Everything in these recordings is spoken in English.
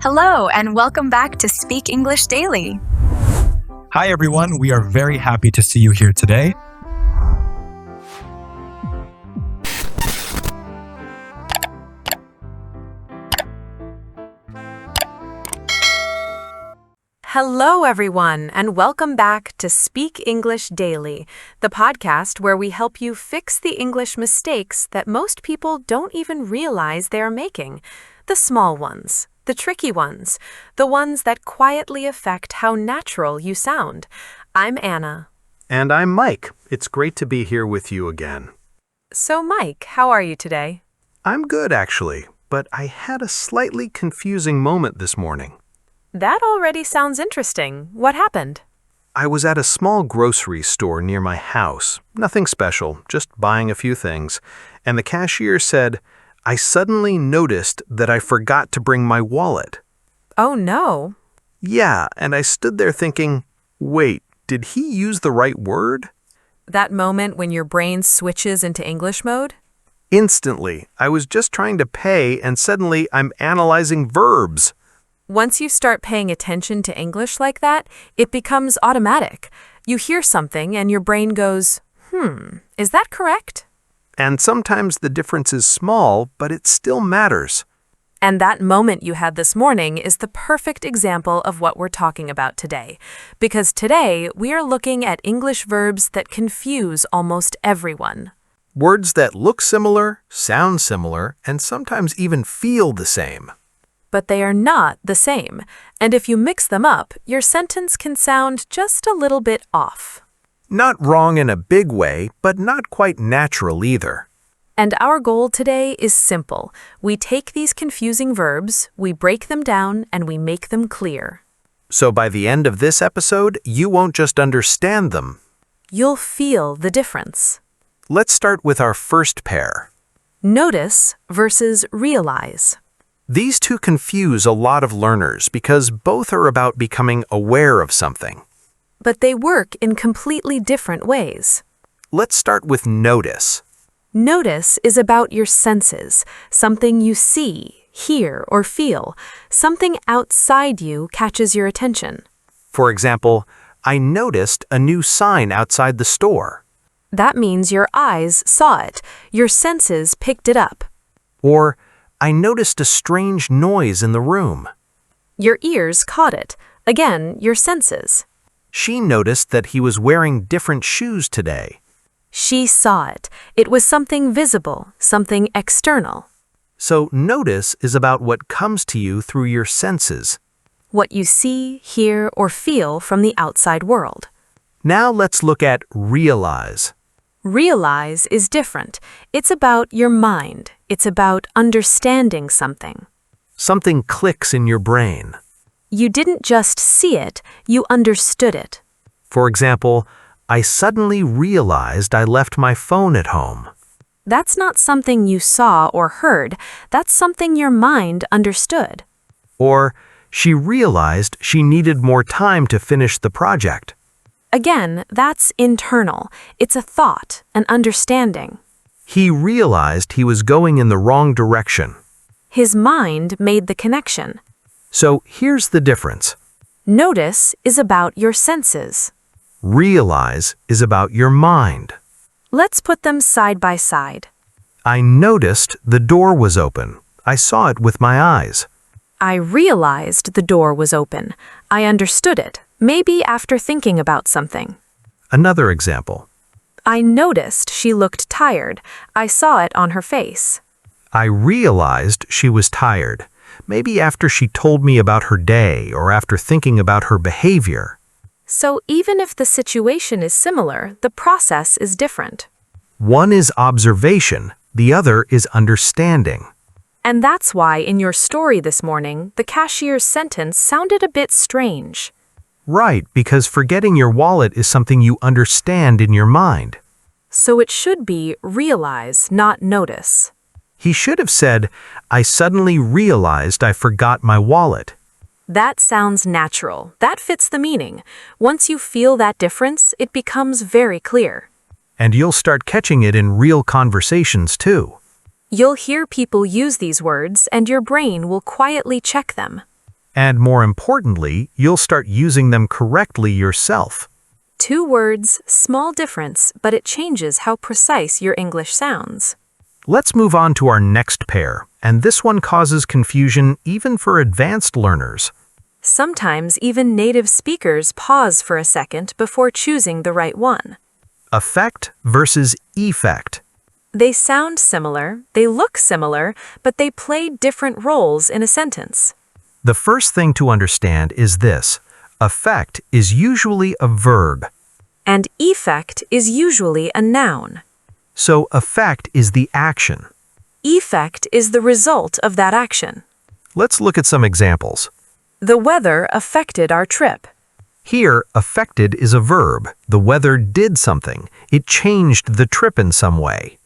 Hello, and welcome back to Speak English Daily. Hi, everyone. We are very happy to see you here today. Hello, everyone, and welcome back to Speak English Daily, the podcast where we help you fix the English mistakes that most people don't even realize they are making. The small ones, the tricky ones, the ones that quietly affect how natural you sound. I'm Anna. And I'm Mike. It's great to be here with you again. So, Mike, how are you today? I'm good, actually, but I had a slightly confusing moment this morning. That already sounds interesting. What happened? I was at a small grocery store near my house. Nothing special, just buying a few things. And the cashier said, I suddenly noticed that I forgot to bring my wallet. Oh, no. Yeah, and I stood there thinking, wait, did he use the right word? That moment when your brain switches into English mode? Instantly, I was just trying to pay and suddenly I'm analyzing verbs. Once you start paying attention to English like that, it becomes automatic. You hear something and your brain goes, is that correct? And sometimes the difference is small, but it still matters. And that moment you had this morning is the perfect example of what we're talking about today. Because today, we are looking at English verbs that confuse almost everyone. Words that look similar, sound similar, and sometimes even feel the same. But they are not the same. And if you mix them up, your sentence can sound just a little bit off. Not wrong in a big way, but not quite natural either. And our goal today is simple. We take these confusing verbs, we break them down, and we make them clear. So by the end of this episode, you won't just understand them. You'll feel the difference. Let's start with our first pair. Notice versus realize. These two confuse a lot of learners because both are about becoming aware of something. But they work in completely different ways. Let's start with notice. Notice is about your senses, something you see, hear, or feel. Something outside you catches your attention. For example, I noticed a new sign outside the store. That means your eyes saw it, your senses picked it up. Or, I noticed a strange noise in the room. Your ears caught it, again, your senses. She noticed that he was wearing different shoes today. She saw it. It was something visible, something external. So notice is about what comes to you through your senses. What you see, hear, or feel from the outside world. Now let's look at realize. Realize is different. It's about your mind. It's about understanding something. Something clicks in your brain. You didn't just see it, you understood it. For example, I suddenly realized I left my phone at home. That's not something you saw or heard. That's something your mind understood. Or, she realized she needed more time to finish the project. Again, that's internal. It's a thought, an understanding. He realized he was going in the wrong direction. His mind made the connection. So here's the difference. Notice is about your senses. Realize is about your mind. Let's put them side by side. I noticed the door was open. I saw it with my eyes. I realized the door was open. I understood it, maybe after thinking about something. Another example. I noticed she looked tired. I saw it on her face. I realized she was tired. Maybe after she told me about her day or after thinking about her behavior. So even if the situation is similar, the process is different. One is observation, the other is understanding. And that's why in your story this morning, the cashier's sentence sounded a bit strange. Right, because forgetting your wallet is something you understand in your mind. So it should be realize, not notice. He should have said, I suddenly realized I forgot my wallet. That sounds natural. That fits the meaning. Once you feel that difference, it becomes very clear. And you'll start catching it in real conversations too. You'll hear people use these words and your brain will quietly check them. And more importantly, you'll start using them correctly yourself. 2 words, small difference, but it changes how precise your English sounds. Let's move on to our next pair, and this one causes confusion even for advanced learners. Sometimes even native speakers pause for a second before choosing the right one. Affect versus effect. They sound similar, they look similar, but they play different roles in a sentence. The first thing to understand is this. Affect is usually a verb. And effect is usually a noun. So affect is the action. Effect is the result of that action. Let's look at some examples. The weather affected our trip. Here, affected is a verb. The weather did something. It changed the trip in some way.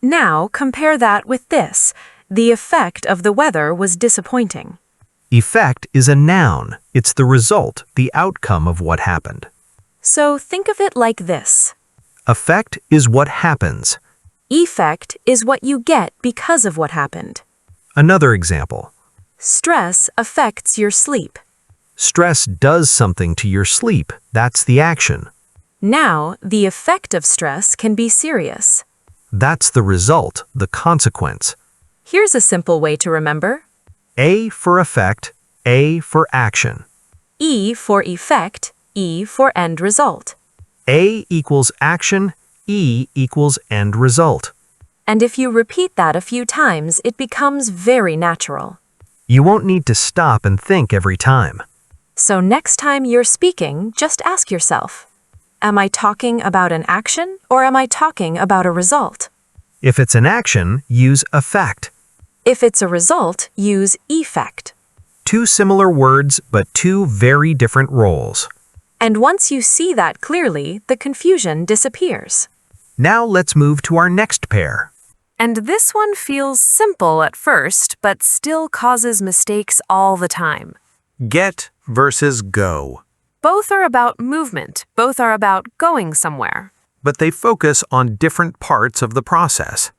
Now compare that with this. The effect of the weather was disappointing. Effect is a noun. It's the result, the outcome of what happened. So think of it like this. Affect is what happens. Effect is what you get because of what happened. Another example. Stress affects your sleep. Stress does something to your sleep. That's the action. Now, the effect of stress can be serious. That's the result, the consequence. Here's a simple way to remember. A for effect, A for action. E for effect, E for end result. A equals action, E equals end result. And if you repeat that a few times, it becomes very natural. You won't need to stop and think every time. So next time you're speaking, just ask yourself, am I talking about an action or am I talking about a result? If it's an action, use affect. If it's a result, use effect. 2 similar words, but 2 very different roles. And once you see that clearly, the confusion disappears. Now let's move to our next pair. And this one feels simple at first, but still causes mistakes all the time. Get versus go. Both are about movement. Both are about going somewhere. But they focus on different parts of the process.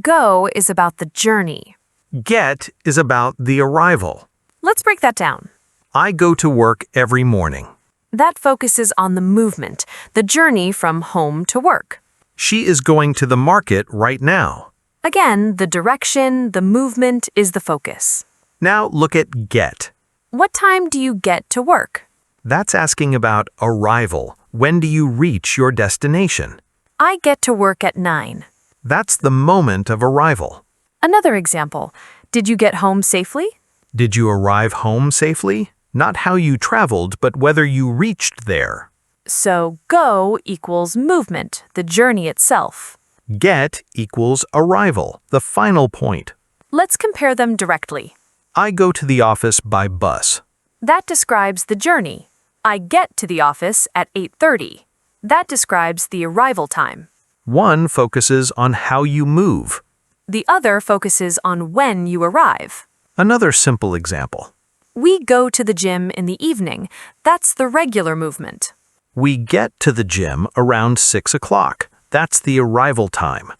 Go is about the journey. Get is about the arrival. Let's break that down. I go to work every morning. That focuses on the movement, the journey from home to work. She is going to the market right now. Again, the direction, the movement is the focus. Now look at get. What time do you get to work? That's asking about arrival. When do you reach your destination? I get to work at 9. That's the moment of arrival. Another example. Did you get home safely? Did you arrive home safely? Not how you traveled, but whether you reached there. So go equals movement, the journey itself. Get equals arrival, the final point. Let's compare them directly. I go to the office by bus. That describes the journey. I get to the office at 8:30. That describes the arrival time. One focuses on how you move. The other focuses on when you arrive. Another simple example. We go to the gym in the evening. That's the regular movement. We get to the gym around 6 o'clock. That's the arrival time.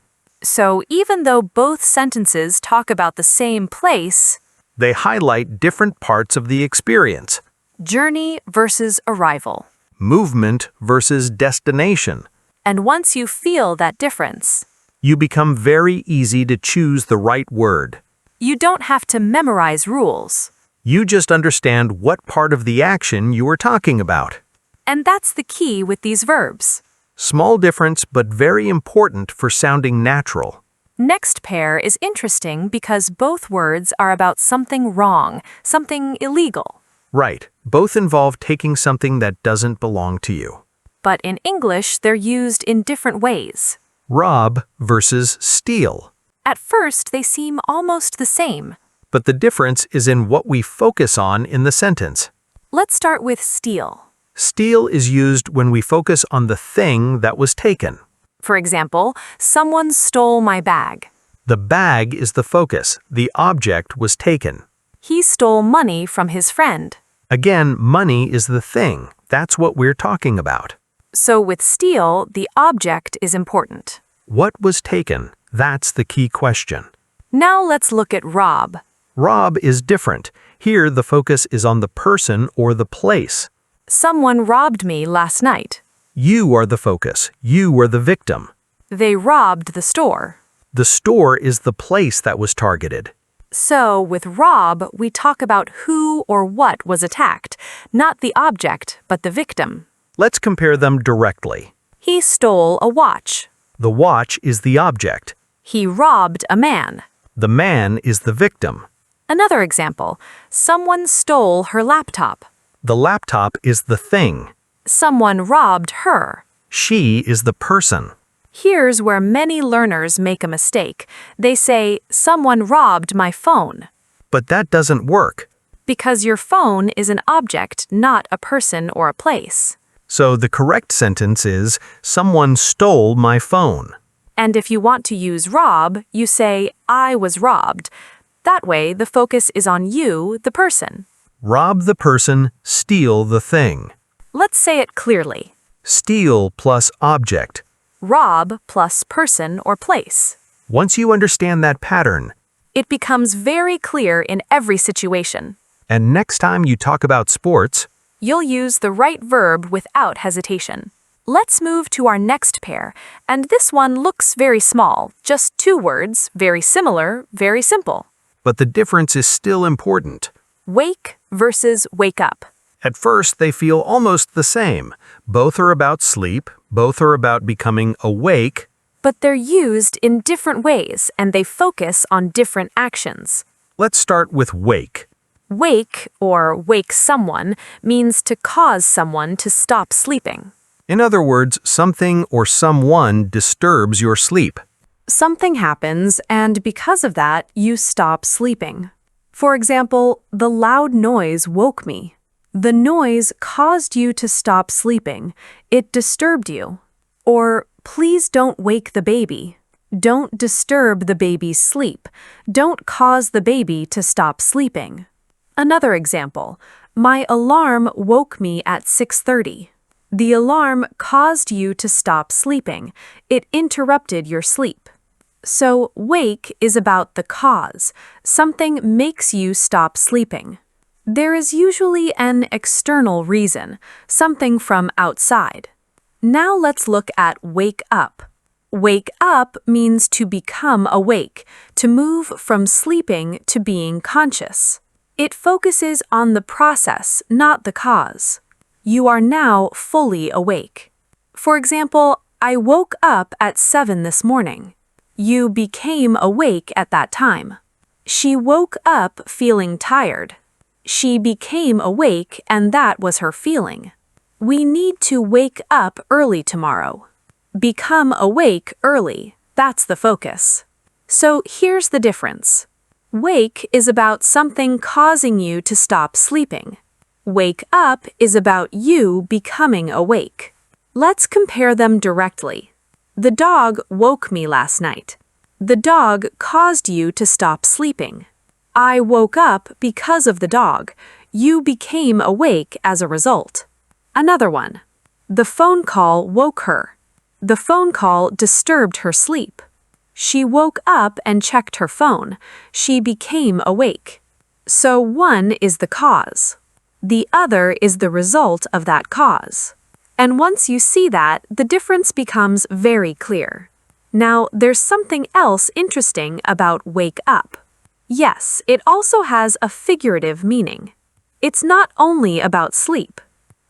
So even though both sentences talk about the same place, They highlight different parts of the experience. journey versus arrival. Movement versus destination. And once you feel that difference, You become very easy to choose the right word. you don't have to memorize rules. You just understand what part of the action you are talking about. And that's the key with these verbs. Small difference, but very important for sounding natural. Next pair is interesting because both words are about something wrong, something illegal. Right, both involve taking something that doesn't belong to you. But in English, they're used in different ways. Rob versus steal. At first, they seem almost the same. But the difference is in what we focus on in the sentence. Let's start with steal. Steal is used when we focus on the thing that was taken. For example, someone stole my bag. The bag is the focus. The object was taken. He stole money from his friend. Again, money is the thing. That's what we're talking about. So with steal, the object is important. What was taken? That's the key question. Now let's look at rob. Rob is different. Here, the focus is on the person or the place. Someone robbed me last night. You are the focus. You are the victim. They robbed the store. The store is the place that was targeted. So, with rob, we talk about who or what was attacked, not the object, but the victim. Let's compare them directly. He stole a watch. The watch is the object. He robbed a man. The man is the victim. Another example, someone stole her laptop. The laptop is the thing. Someone robbed her. She is the person. Here's where many learners make a mistake. They say, someone robbed my phone. But that doesn't work. Because your phone is an object, not a person or a place. So the correct sentence is, someone stole my phone. And if you want to use rob, you say, I was robbed. That way, the focus is on you, the person. Rob the person, steal the thing. Let's say it clearly. Steal plus object. Rob plus person or place. Once you understand that pattern, It becomes very clear in every situation. and next time you talk about sports, You'll use the right verb without hesitation. Let's move to our next pair, and this one looks very small, just 2 words, very similar, very simple. but the difference is still important. Wake versus wake up. At first, they feel almost the same. Both are about sleep, both are about becoming awake, But they're used in different ways, and they focus on different actions. Let's start with wake. Wake, or wake someone, means to cause someone to stop sleeping. In other words, something or someone disturbs your sleep. Something happens, and because of that, you stop sleeping. For example, the loud noise woke me. The noise caused you to stop sleeping. It disturbed you. Or, please don't wake the baby. Don't disturb the baby's sleep. Don't cause the baby to stop sleeping. Another example, my alarm woke me at 6:30. The alarm caused you to stop sleeping. It interrupted your sleep. So, wake is about the cause. Something makes you stop sleeping. There is usually an external reason, something from outside. Now let's look at wake up. Wake up means to become awake, to move from sleeping to being conscious. It focuses on the process, not the cause. You are now fully awake. For example, I woke up at 7 this morning. You became awake at that time. She woke up feeling tired. She became awake, and that was her feeling. We need to wake up early tomorrow. Become awake early. That's the focus. So here's the difference. Wake is about something causing you to stop sleeping. Wake up is about you becoming awake. Let's compare them directly. The dog woke me last night. The dog caused you to stop sleeping. I woke up because of the dog. You became awake as a result. Another one. The phone call woke her. The phone call disturbed her sleep. She woke up and checked her phone. She became awake. So one is the cause. The other is the result of that cause. And once you see that, the difference becomes very clear. Now, there's something else interesting about wake up. Yes, it also has a figurative meaning. It's not only about sleep.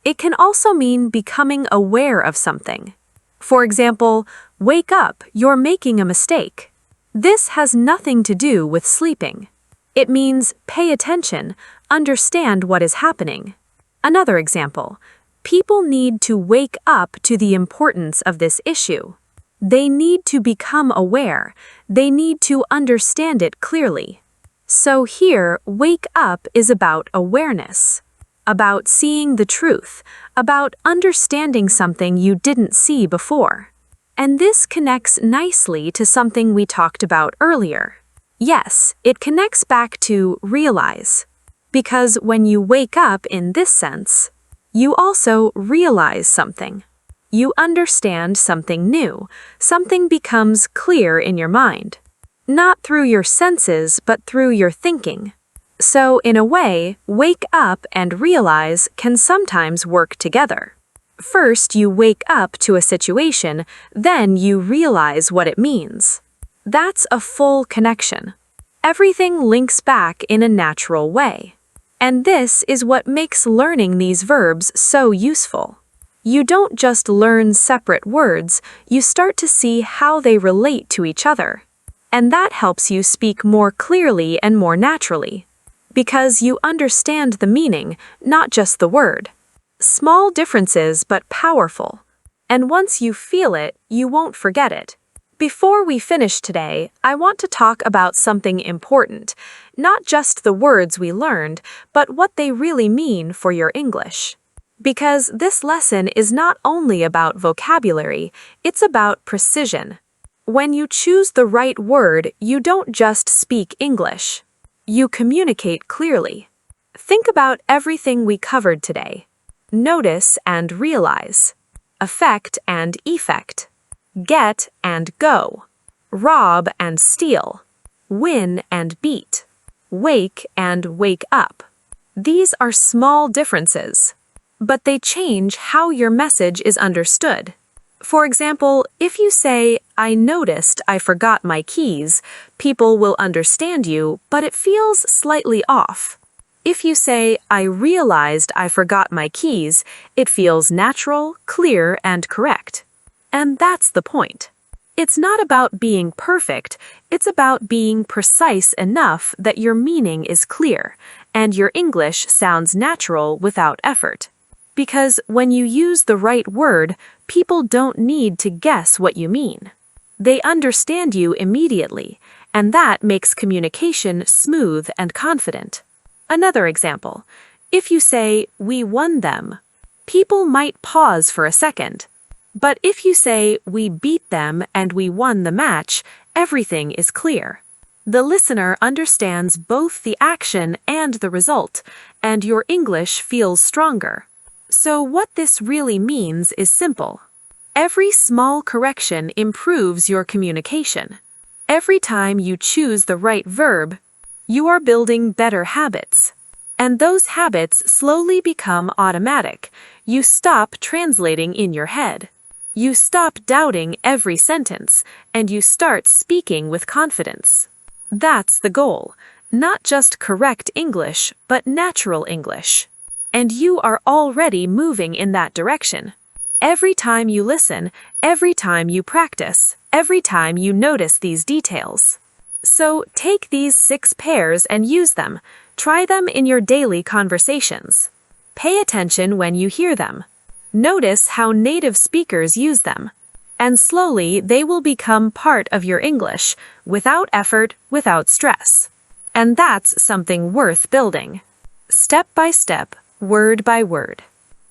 It can also mean becoming aware of something. For example, wake up, you're making a mistake. This has nothing to do with sleeping. It means pay attention, understand what is happening. Another example, people need to wake up to the importance of this issue. They need to become aware. They need to understand it clearly. So here, wake up is about awareness, about seeing the truth, about understanding something you didn't see before. And this connects nicely to something we talked about earlier. Yes, it connects back to realize. Because when you wake up in this sense, you also realize something. You understand something new. Something becomes clear in your mind. Not through your senses, but through your thinking. So, in a way, wake up and realize can sometimes work together. First, you wake up to a situation, then you realize what it means. That's a full connection. Everything links back in a natural way. And this is what makes learning these verbs so useful. You don't just learn separate words, you start to see how they relate to each other. And that helps you speak more clearly and more naturally. Because you understand the meaning, not just the word. Small differences, but powerful. And once you feel it, you won't forget it. Before we finish today, I want to talk about something important. Not just the words we learned, but what they really mean for your English. Because this lesson is not only about vocabulary, it's about precision. When you choose the right word, you don't just speak English. You communicate clearly. Think about everything we covered today. Notice and realize. Affect and effect. Get and go. Rob and steal. Win and beat. Wake and wake up. These are small differences, but they change how your message is understood. For example, if you say, "I noticed I forgot my keys," people will understand you, but it feels slightly off. If you say, "I realized I forgot my keys," it feels natural, clear, and correct. And that's the point. It's not about being perfect, it's about being precise enough that your meaning is clear, and your English sounds natural without effort. Because when you use the right word, people don't need to guess what you mean. They understand you immediately, and that makes communication smooth and confident. Another example, if you say, "We won them," people might pause for a second. But if you say, "We beat them and we won the match," everything is clear. The listener understands both the action and the result, and your English feels stronger. So what this really means is simple. Every small correction improves your communication. Every time you choose the right verb, you are building better habits. And those habits slowly become automatic. You stop translating in your head. You stop doubting every sentence, and you start speaking with confidence. That's the goal. Not just correct English, but natural English. And you are already moving in that direction. Every time you listen, every time you practice, every time you notice these details. So take these 6 pairs and use them. Try them in your daily conversations. Pay attention when you hear them. Notice how native speakers use them. And slowly they will become part of your English, without effort, without stress. And that's something worth building. Step by step, word by word.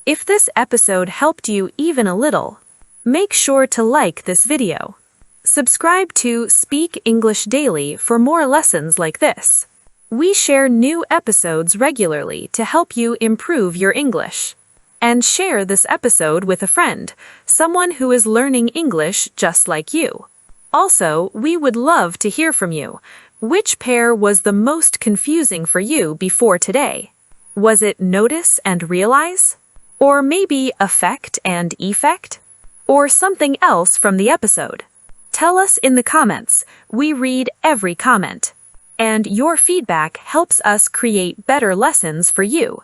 If this episode helped you even a little, make sure to like this video. Subscribe to Speak English Daily for more lessons like this. We share new episodes regularly to help you improve your English. And share this episode with a friend, someone who is learning English just like you. Also, we would love to hear from you. Which pair was the most confusing for you before today? Was it notice and realize? Or maybe affect and effect? Or something else from the episode? Tell us in the comments. We read every comment. And your feedback helps us create better lessons for you.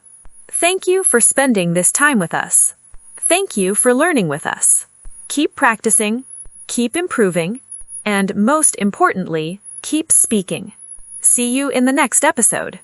Thank you for spending this time with us. Thank you for learning with us. Keep practicing, keep improving, and most importantly, keep speaking. See you in the next episode.